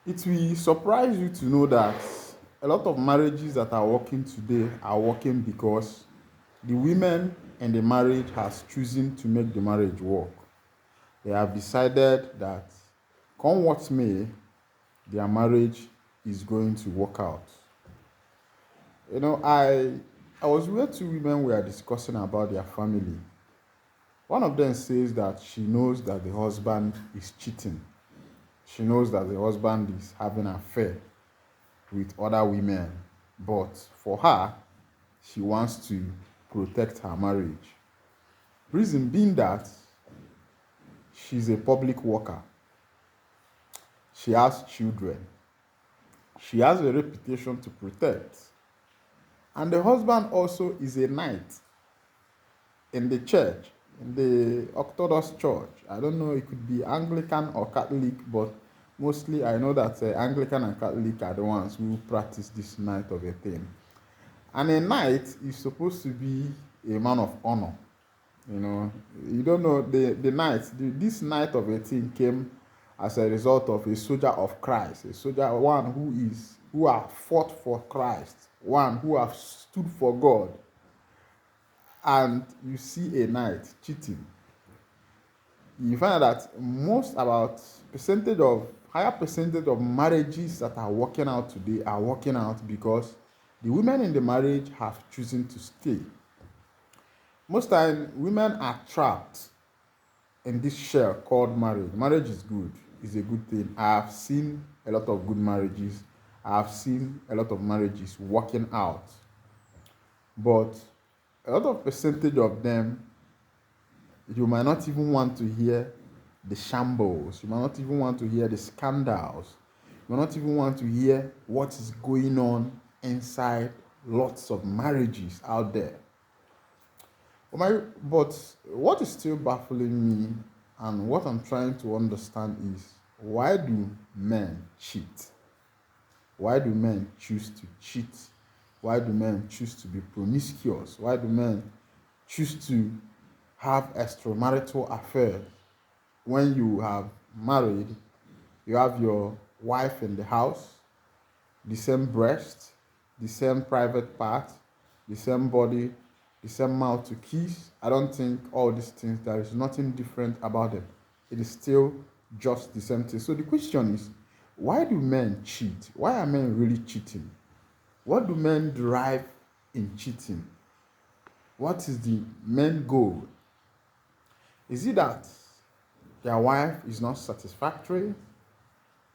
It will surprise you to know that a lot of marriages that are working today are working because the women in the marriage has chosen to make the marriage work. They have decided that come what may, their marriage is going to work out. I was where two women were discussing about their family. One of them says that she knows that the husband is cheating. She knows that the husband is having an affair with other women. But for her, she wants to protect her marriage. Reason being that she's a public worker. She has children. She has a reputation to protect. And the husband also is a knight in the church, in the Orthodox church. I don't know, it could be Anglican or Catholic, but mostly I know that Anglican and Catholic are the ones who practice this knight of a thing. And a knight is supposed to be a man of honor. You don't know the knight, this knight of a thing came as a result of a soldier of Christ, a soldier, one who have fought for Christ, one who have stood for God. And you see a knight cheating, you find that most about percentage of higher percentage of marriages that are working out today are working out because the women in the marriage have chosen to stay. Most time women are trapped in this shell called marriage. Marriage is good, it's a good thing. I have seen a lot of good marriages, I have seen a lot of marriages working out, but a lot of percentage of them, you might not even want to hear the shambles. You might not even want to hear the scandals. You might not even want to hear what is going on inside lots of marriages out there. But what is still baffling me and what I'm trying to understand is why do men cheat? Why do men choose to cheat? Why do men choose to be promiscuous? Why do men choose to have extramarital affairs? When you have married, you have your wife in the house, the same breast, the same private part, the same body, the same mouth to kiss. I don't think all these things, there is nothing different about them. It is still just the same thing. So the question is, why do men cheat? Why are men really cheating? What do men derive in cheating? What is the main goal? Is it that their wife is not satisfactory?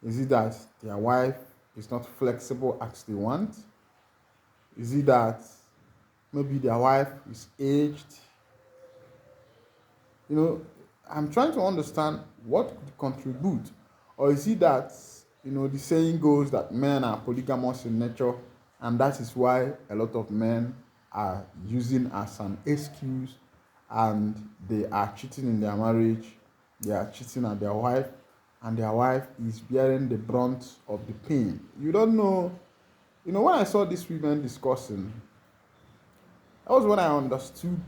Is it that their wife is not flexible as they want? Is it that maybe their wife is aged? I'm trying to understand what could contribute. Or is it that, the saying goes that men are polygamous in nature, and that is why a lot of men are using as an excuse and they are cheating in their marriage, they are cheating at their wife, and their wife is bearing the brunt of the pain. You don't know. When I saw these women discussing, that was when I understood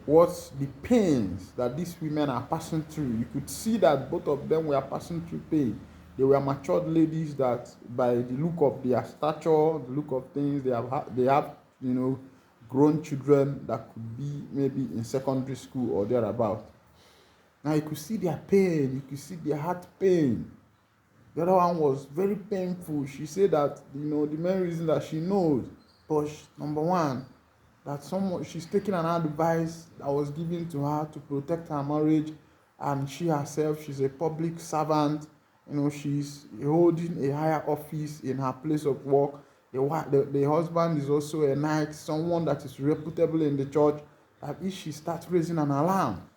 what the pains that these women are passing through. You could see that both of them were passing through pain. They were matured ladies that, by the look of their stature, the look of things, they have grown children that could be maybe in secondary school or thereabout. Now you could see their pain, you could see their heart pain. The other one was very painful. She said that the main reason that she knows, but number one, that someone she's taking an advice that was given to her to protect her marriage, and she herself, she's a public servant. She's holding a higher office in her place of work. The husband is also a knight, someone that is reputable in the church. That if she starts raising an alarm,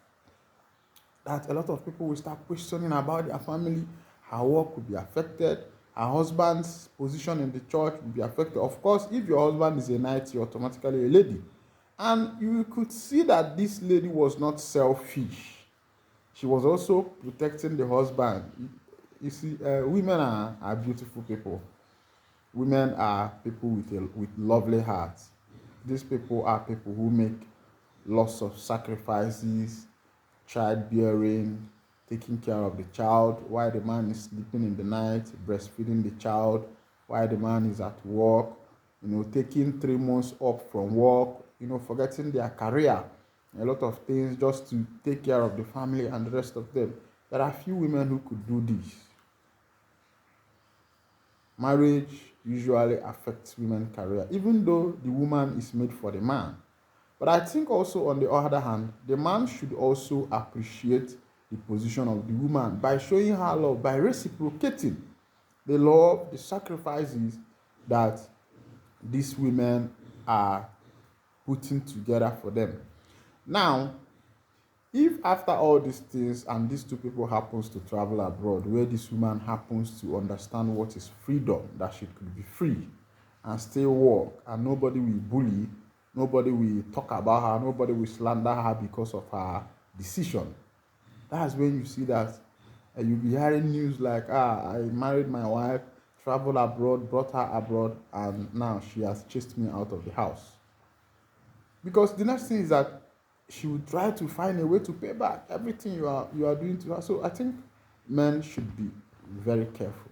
that a lot of people will start questioning about their family, her work will be affected, her husband's position in the church will be affected. Of course, if your husband is a knight, you're automatically a lady. And you could see that this lady was not selfish. She was also protecting the husband. You see, women are beautiful people. Women are people with lovely hearts. These people are people who make lots of sacrifices, childbearing, taking care of the child while the man is sleeping in the night, breastfeeding the child while the man is at work, taking 3 months off from work, forgetting their career, a lot of things just to take care of the family and the rest of them. There are few women who could do this. Marriage usually affects women's career, even though the woman is made for the man. But I think also on the other hand, the man should also appreciate the position of the woman by showing her love, by reciprocating the love, the sacrifices that these women are putting together for them. Now, if after all these things and these two people happens to travel abroad, where this woman happens to understand what is freedom, that she could be free and still work, and nobody will bully, nobody will talk about her, nobody will slander her because of her decision, that's when you see that you'll be hearing news like, I married my wife, traveled abroad, brought her abroad, and now she has chased me out of the house. Because the next thing is that she will try to find a way to pay back everything you are doing to her. So I think men should be very careful.